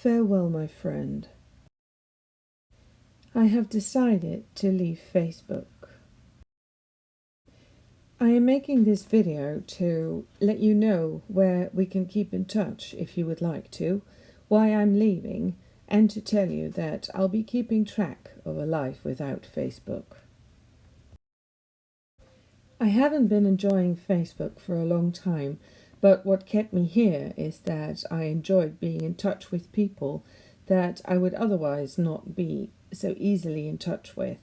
Farewell, my friend. I have decided to leave Facebook. I am making this video to let you know where we can keep in touch if you would like to, why I'm leaving, and to tell you that I'll be keeping track of a life without Facebook. I haven't been enjoying Facebook for a long time, but what kept me here is that I enjoyed being in touch with people that I would otherwise not be so easily in touch with.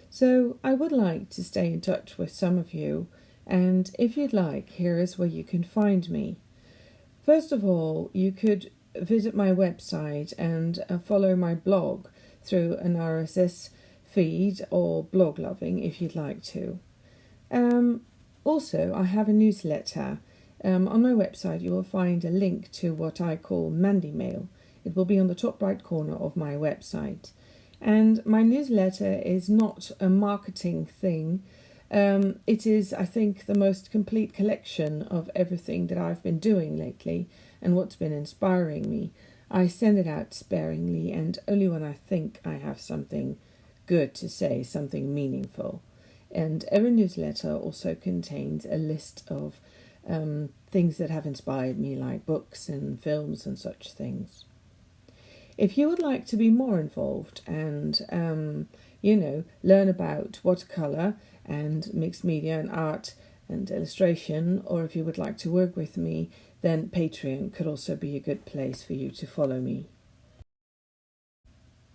So I would like to stay in touch with some of you, and if you'd like, here is where you can find me. First of all, you could visit my website and follow my blog through an RSS feed or blog loving if you'd like to. Also, I have a newsletter. On my website you will find a link to what I call Mandy Mail. It will be on the top right corner of my website. And my newsletter is not a marketing thing. It is, I think, the most complete collection of everything that I've been doing lately and what's been inspiring me. I send it out sparingly and only when I think I have something good to say, something meaningful. And every newsletter also contains a list of things that have inspired me, like books and films and such things. If you would like to be more involved and, learn about watercolour and mixed media and art and illustration, or if you would like to work with me, then Patreon could also be a good place for you to follow me.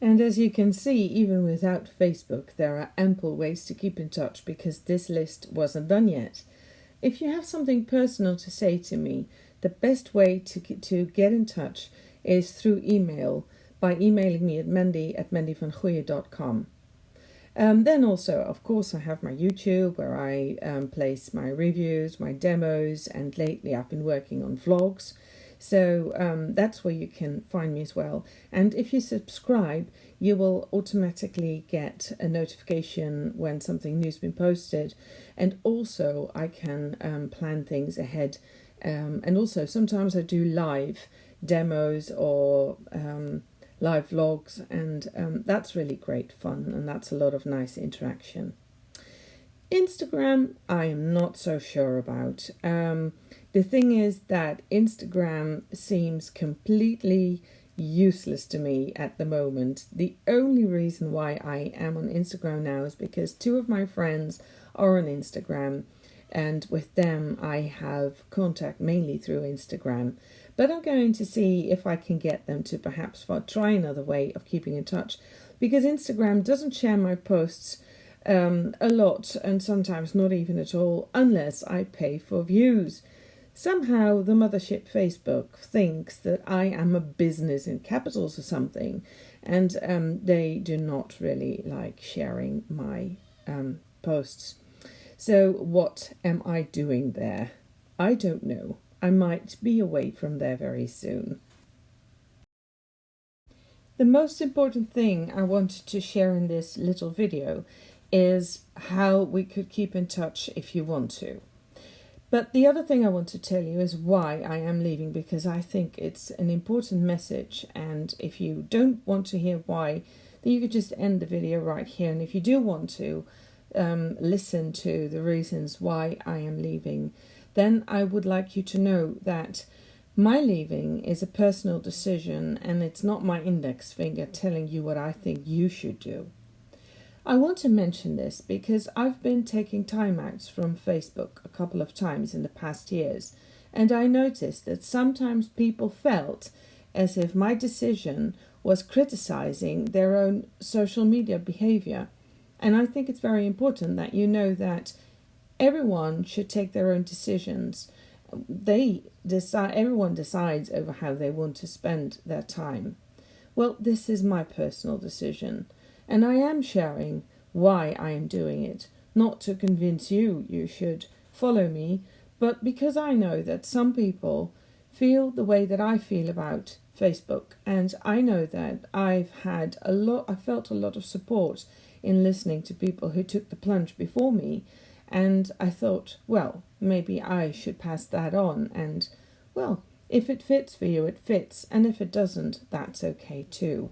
And as you can see, even without Facebook, there are ample ways to keep in touch because this list wasn't done yet. If you have something personal to say to me, the best way to get in touch is through email, by emailing me at mandy@mandyvangoeie.com. Then also, of course, I have my YouTube where I place my reviews, my demos, and lately I've been working on vlogs. So that's where you can find me as well. And if you subscribe, you will automatically get a notification when something new's been posted. And also I can plan things ahead. And also sometimes I do live demos or live vlogs, and that's really great fun, and that's a lot of nice interaction. Instagram, I am not so sure about. The thing is that Instagram seems completely useless to me at the moment. The only reason why I am on Instagram now is because two of my friends are on Instagram, and with them I have contact mainly through Instagram. But I'm going to see if I can get them to perhaps try another way of keeping in touch, because Instagram doesn't share my posts a lot, and sometimes not even at all, unless I pay for views. Somehow the mothership Facebook thinks that I am a business in capitals or something, and they do not really like sharing my posts. So what am I doing there? I don't know. I might be away from there very soon. The most important thing I wanted to share in this little video is how we could keep in touch if you want to. But the other thing I want to tell you is why I am leaving, because I think it's an important message, and if you don't want to hear why, then you could just end the video right here. And if you do want to listen to the reasons why I am leaving, then I would like you to know that my leaving is a personal decision, and it's not my index finger telling you what I think you should do. I want to mention this because I've been taking timeouts from Facebook a couple of times in the past years, and I noticed that sometimes people felt as if my decision was criticizing their own social media behavior. And I think it's very important that you know that everyone should take their own decisions. Everyone decides over how they want to spend their time. Well, this is my personal decision, and I am sharing why I am doing it, not to convince you should follow me, but because I know that some people feel the way that I feel about Facebook, and I know that I felt a lot of support in listening to people who took the plunge before me, and I thought, well, maybe I should pass that on, and well, If it fits for you, it fits, and if it doesn't, that's okay too.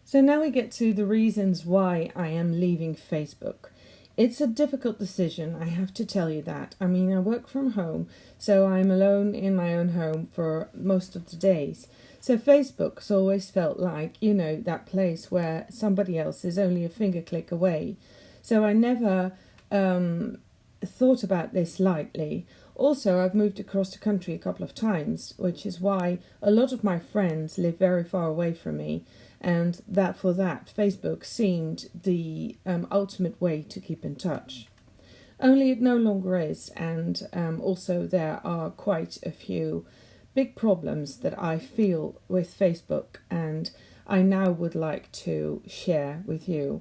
So now we get to the reasons why I am leaving Facebook. It's a difficult decision, I have to tell you that. I mean, I work from home, so I'm alone in my own home for most of the days. So Facebook's always felt like, that place where somebody else is only a finger click away. So I never thought about this lightly. Also, I've moved across the country a couple of times, which is why a lot of my friends live very far away from me. And for that, Facebook seemed the ultimate way to keep in touch. Only it no longer is, and also there are quite a few big problems that I feel with Facebook, and I now would like to share with you.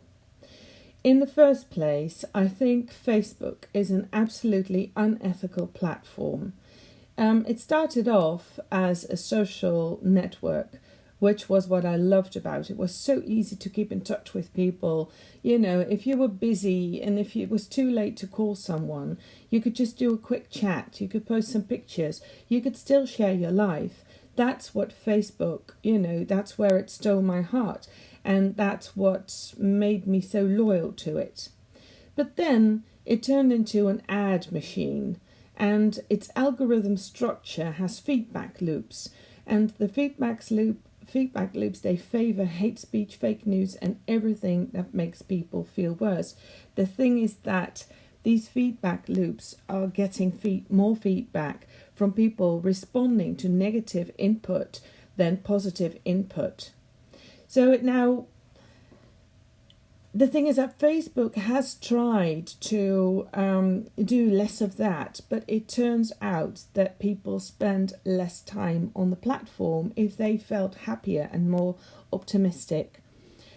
In the first place, I think Facebook is an absolutely unethical platform. It started off as a social network, which was what I loved about it. It was so easy to keep in touch with people. If you were busy and if it was too late to call someone, you could just do a quick chat. You could post some pictures. You could still share your life. That's what Facebook, that's where it stole my heart. And that's what made me so loyal to it. But then it turned into an ad machine, and its algorithm structure has feedback loops. And the feedback loops, they favour hate speech, fake news, and everything that makes people feel worse. The thing is that these feedback loops are getting more feedback from people responding to negative input than positive input. So the thing is that Facebook has tried to do less of that, but it turns out that people spend less time on the platform if they felt happier and more optimistic.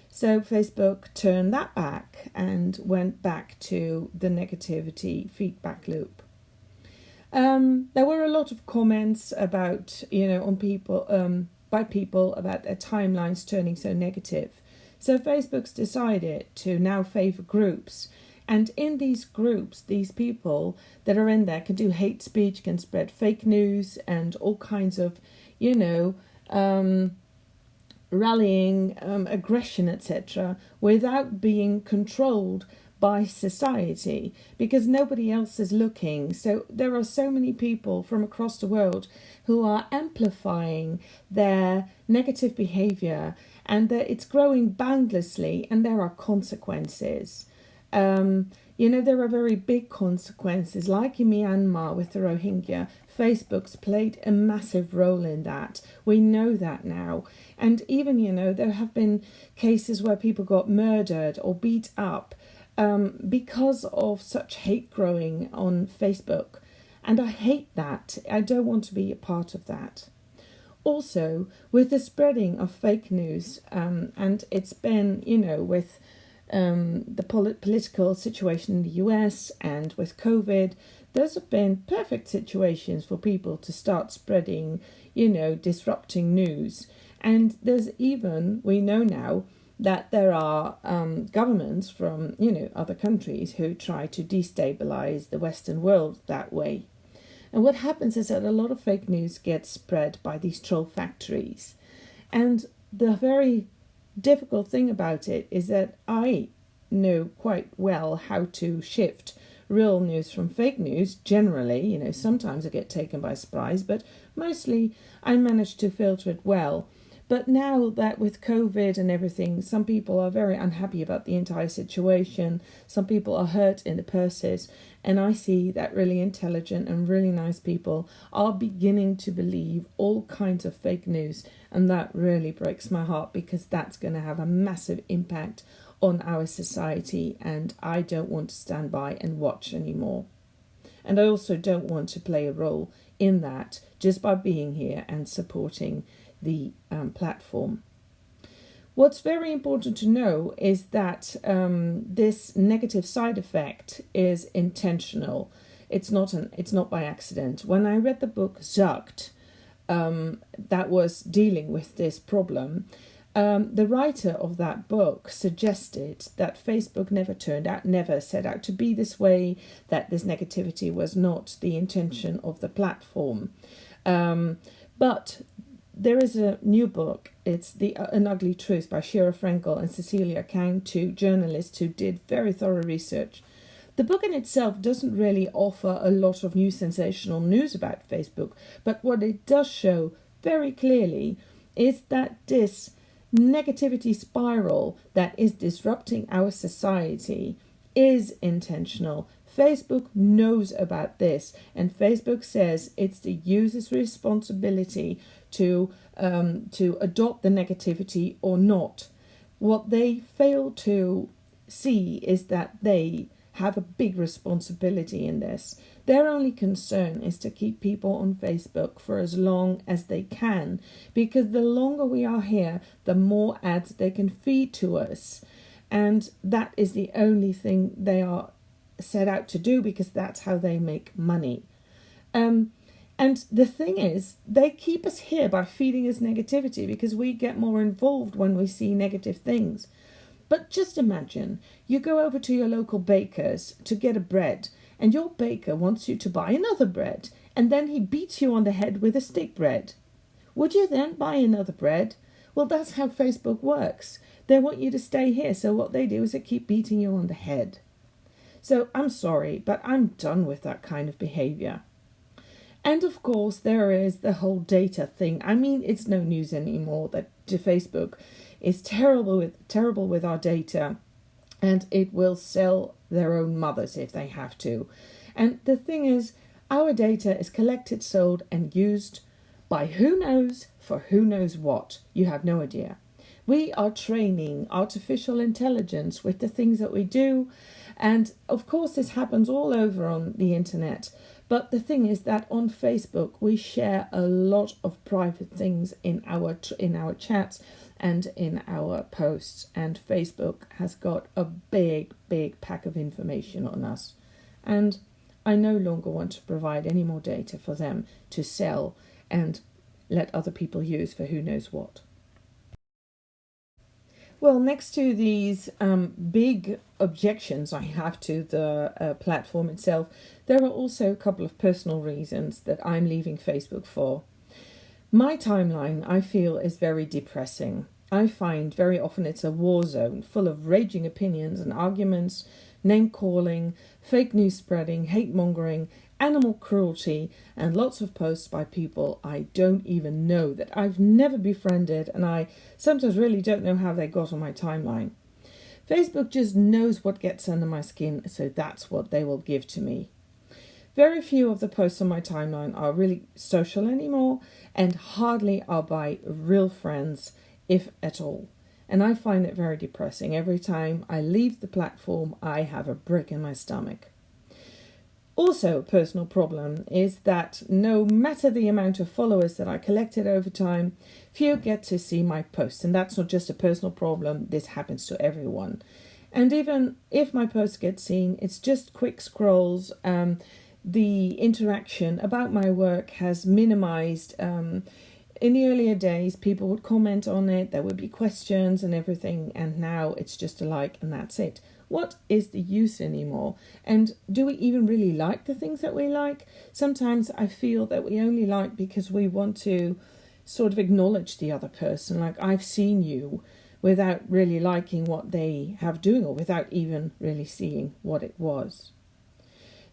So Facebook turned that back and went back to the negativity feedback loop. There were a lot of comments about, on people by people about their timelines turning so negative. So Facebook's decided to now favour groups. And in these groups, these people that are in there can do hate speech, can spread fake news and all kinds of, rallying, aggression, etc., without being controlled by society, because nobody else is looking. So there are so many people from across the world who are amplifying their negative behaviour, and that it's growing boundlessly, and there are consequences. There are very big consequences, like in Myanmar with the Rohingya. Facebook's played a massive role in that. We know that now. And even, there have been cases where people got murdered or beat up because of such hate growing on Facebook. And I hate that. I don't want to be a part of that. Also, with the spreading of fake news, and it's been, with the political situation in the US and with COVID, those have been perfect situations for people to start spreading, disrupting news. And there's even, we know now, that there are governments from, other countries who try to destabilize the Western world that way. And what happens is that a lot of fake news gets spread by these troll factories. And the very difficult thing about it is that I know quite well how to shift real news from fake news. Generally, sometimes I get taken by surprise, but mostly I manage to filter it well. But now that with COVID and everything, some people are very unhappy about the entire situation. Some people are hurt in the purses. And I see that really intelligent and really nice people are beginning to believe all kinds of fake news. And that really breaks my heart, because that's going to have a massive impact on our society. And I don't want to stand by and watch anymore. And I also don't want to play a role in that just by being here and supporting the platform. What's very important to know is that this negative side effect is intentional. It's not by accident. When I read the book Zucked, that was dealing with this problem, The writer of that book suggested that Facebook never set out to be this way, that this negativity was not the intention of the platform. But there is a new book. It's An Ugly Truth by Shira Frenkel and Cecilia Kang, two journalists who did very thorough research. The book in itself doesn't really offer a lot of new sensational news about Facebook, but what it does show very clearly is that this negativity spiral that is disrupting our society is intentional. Facebook knows about this, and Facebook says it's the user's responsibility to adopt the negativity or not. What they fail to see is that they have a big responsibility in this. Their only concern is to keep people on Facebook for as long as they can, because the longer we are here, the more ads they can feed to us. And that is the only thing they are set out to do, because that's how they make money. And the thing is, they keep us here by feeding us negativity, because we get more involved when we see negative things. But just imagine, you go over to your local baker's to get a bread, and your baker wants you to buy another bread, and then he beats you on the head with a stick bread. Would you then buy another bread? Well, that's how Facebook works. They want you to stay here, so what they do is they keep beating you on the head. So I'm sorry, but I'm done with that kind of behavior. And of course, there is the whole data thing. I mean, it's no news anymore that Facebook is terrible with our data, and it will sell their own mothers if they have to. And the thing is, our data is collected, sold, and used by who knows for who knows what. You have no idea. We are training artificial intelligence with the things that we do, and of course this happens all over on the internet. But the thing is that on Facebook we share a lot of private things in our chats and in our posts, and Facebook has got a big pack of information on us, and I no longer want to provide any more data for them to sell and let other people use for who knows what. Well, next to these big objections I have to the platform itself, there are also a couple of personal reasons that I'm leaving Facebook for. My timeline, I feel, is very depressing. I find very often it's a war zone full of raging opinions and arguments, name-calling, fake news spreading, hate-mongering, animal cruelty, and lots of posts by people I don't even know, that I've never befriended, and I sometimes really don't know how they got on my timeline. Facebook just knows what gets under my skin, so that's what they will give to me. Very few of the posts on my timeline are really social anymore, and hardly are by real friends, if at all. And I find it very depressing. Every time I leave the platform, I have a brick in my stomach. Also, a personal problem is that no matter the amount of followers that I collected over time, few get to see my posts. And that's not just a personal problem, this happens to everyone. And even if my posts get seen, it's just quick scrolls. The interaction about my work has minimized. In the earlier days, people would comment on it, there would be questions and everything, and now it's just a like and that's it. What is the use anymore? And do we even really like the things that we like? Sometimes I feel that we only like because we want to sort of acknowledge the other person, like I've seen you, without really liking what they have doing, or without even really seeing what it was.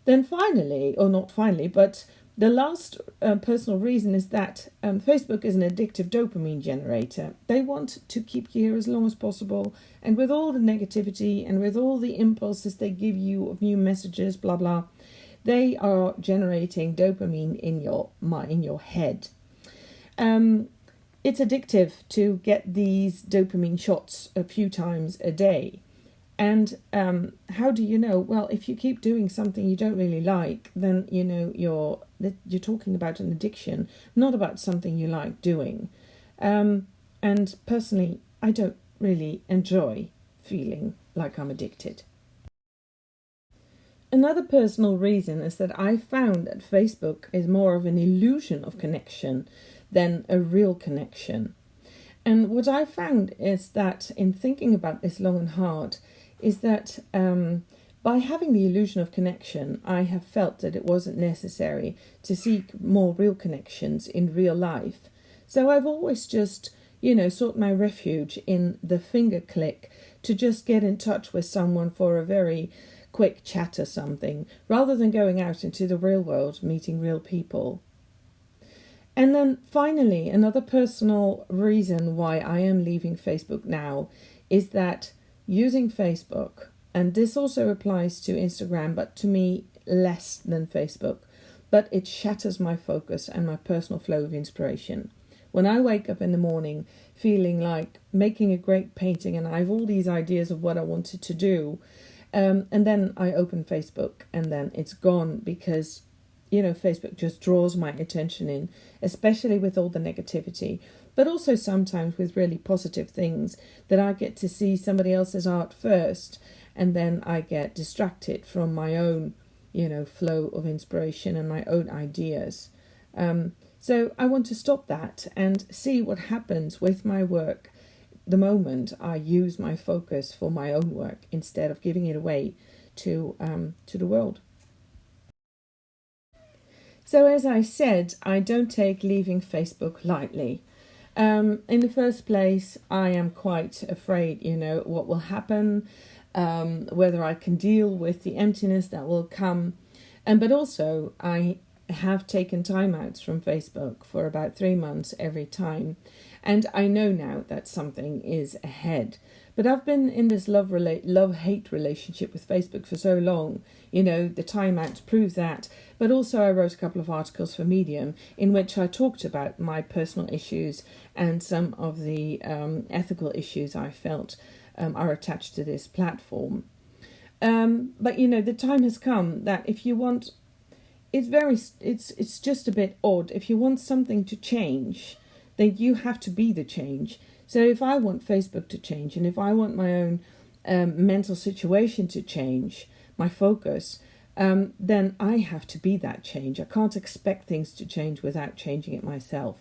Then finally, or not finally, but the last personal reason is that Facebook is an addictive dopamine generator. They want to keep you here as long as possible, and with all the negativity and with all the impulses they give you of new messages, blah blah, they are generating dopamine in your head. It's addictive to get these dopamine shots a few times a day. And how do you know? Well, if you keep doing something you don't really like, then you know you're talking about an addiction, not about something you like doing. And personally, I don't really enjoy feeling like I'm addicted. Another personal reason is that I found that Facebook is more of an illusion of connection than a real connection. And what I found is that in thinking about this long and hard, is that by having the illusion of connection, I have felt that it wasn't necessary to seek more real connections in real life. So I've always just, sought my refuge in the finger click to just get in touch with someone for a very quick chat or something, rather than going out into the real world, meeting real people. And then finally, another personal reason why I am leaving Facebook now is that using Facebook, and this also applies to Instagram, but to me less than Facebook, but it shatters my focus and my personal flow of inspiration. When I wake up in the morning feeling like making a great painting and I have all these ideas of what I wanted to do, and then I open Facebook and then it's gone because Facebook just draws my attention in, especially with all the negativity, but also sometimes with really positive things that I get to see somebody else's art first, and then I get distracted from my own, flow of inspiration and my own ideas. So I want to stop that and see what happens with my work the moment I use my focus for my own work instead of giving it away to the world. So as I said, I don't take leaving Facebook lightly. In the first place, I am quite afraid, what will happen, whether I can deal with the emptiness that will come. But also, I have taken timeouts from Facebook for about 3 months every time. And I know now that something is ahead. But I've been in this love-hate relationship with Facebook for so long. The timeouts prove that. But also I wrote a couple of articles for Medium in which I talked about my personal issues and some of the ethical issues I felt are attached to this platform. But the time has come that if you want, it's just a bit odd. If you want something to change, then you have to be the change. So if I want Facebook to change, and if I want my own mental situation to change, my focus, then I have to be that change. I can't expect things to change without changing it myself.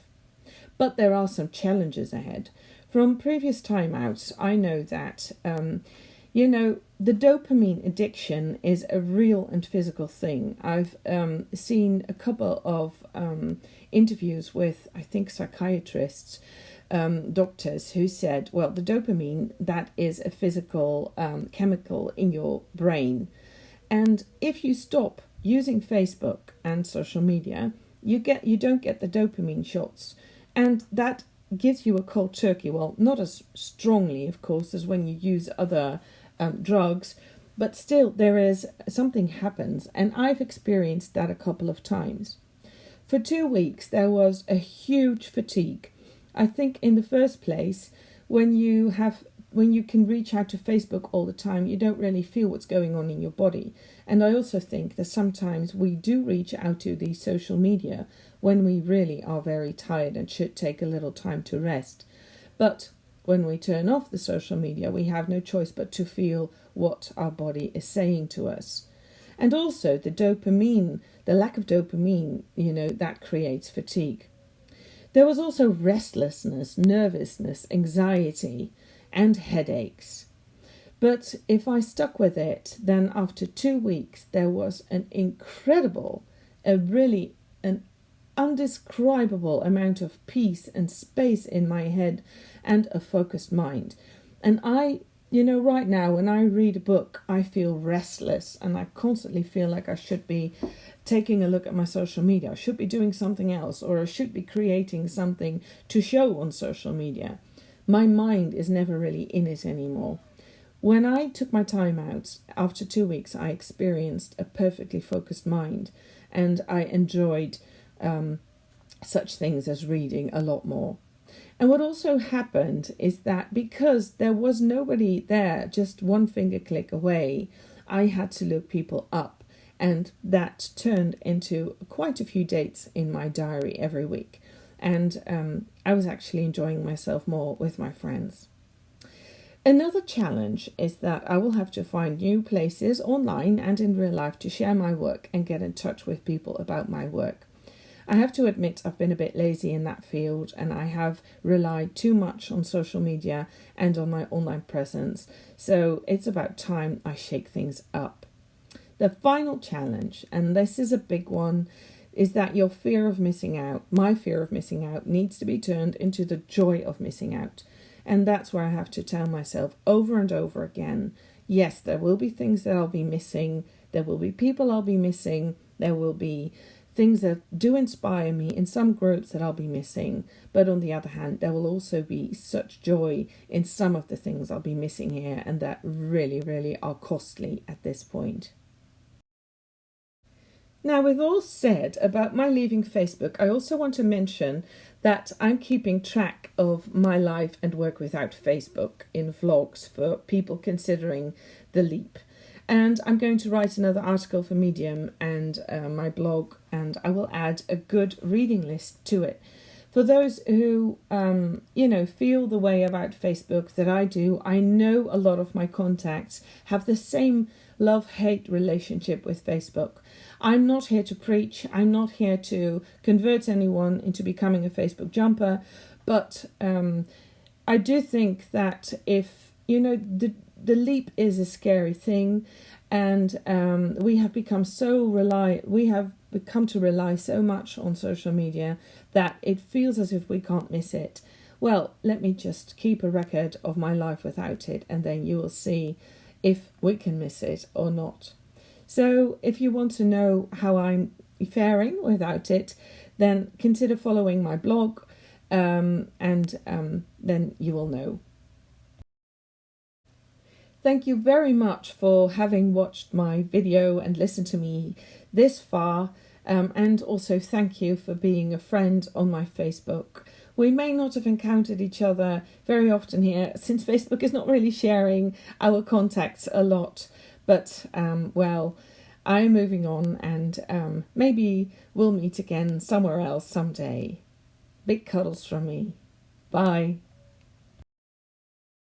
But there are some challenges ahead. From previous timeouts, I know that, the dopamine addiction is a real and physical thing. I've seen a couple of interviews with, I think, psychiatrists, doctors who said, well, the dopamine, that is a physical chemical in your brain. And if you stop using Facebook and social media, you don't get the dopamine shots. And that gives you a cold turkey. Well, not as strongly, of course, as when you use other drugs, but still there is something happens. And I've experienced that a couple of times. For 2 weeks, there was a huge fatigue. I think in the first place, when you can reach out to Facebook all the time, you don't really feel what's going on in your body. And I also think that sometimes we do reach out to the social media when we really are very tired and should take a little time to rest. But when we turn off the social media, we have no choice but to feel what our body is saying to us. And also the dopamine, the lack of dopamine, that creates fatigue. There was also restlessness, nervousness, anxiety, and headaches. But if I stuck with it, then after 2 weeks, there was an undescribable amount of peace and space in my head and a focused mind. And right now, when I read a book, I feel restless and I constantly feel like I should be taking a look at my social media. I should be doing something else, or I should be creating something to show on social media. My mind is never really in it anymore. When I took my time out, after 2 weeks, I experienced a perfectly focused mind, and I enjoyed such things as reading a lot more. And what also happened is that because there was nobody there, just one finger click away, I had to look people up. And that turned into quite a few dates in my diary every week. And I was actually enjoying myself more with my friends. Another challenge is that I will have to find new places online and in real life to share my work and get in touch with people about my work. I have to admit I've been a bit lazy in that field, and I have relied too much on social media and on my online presence. So it's about time I shake things up. The final challenge, and this is a big one, is that your fear of missing out, my fear of missing out, needs to be turned into the joy of missing out. And that's where I have to tell myself over and over again, yes, there will be things that I'll be missing. There will be people I'll be missing. There will be things that do inspire me in some groups that I'll be missing. But on the other hand, there will also be such joy in some of the things I'll be missing here, and that really, really are costly at this point. Now, with all said about my leaving Facebook, I also want to mention that I'm keeping track of my life and work without Facebook in vlogs for people considering the leap. And I'm going to write another article for Medium and my blog, and I will add a good reading list to it. For those who, feel the way about Facebook that I do, I know a lot of my contacts have the same love-hate relationship with Facebook. I'm not here to preach. I'm not here to convert anyone into becoming a Facebook jumper. But I do think that if, the leap is a scary thing, and we have become to rely so much on social media that it feels as if we can't miss it. Well, let me just keep a record of my life without it, and then you will see if we can miss it or not. So if you want to know how I'm faring without it, then consider following my blog, and then you will know. Thank you very much for having watched my video and listened to me this far, and also thank you for being a friend on my Facebook. We may not have encountered each other very often here, since Facebook is not really sharing our contacts a lot, but I'm moving on, and maybe we'll meet again somewhere else someday. Big cuddles from me. Bye.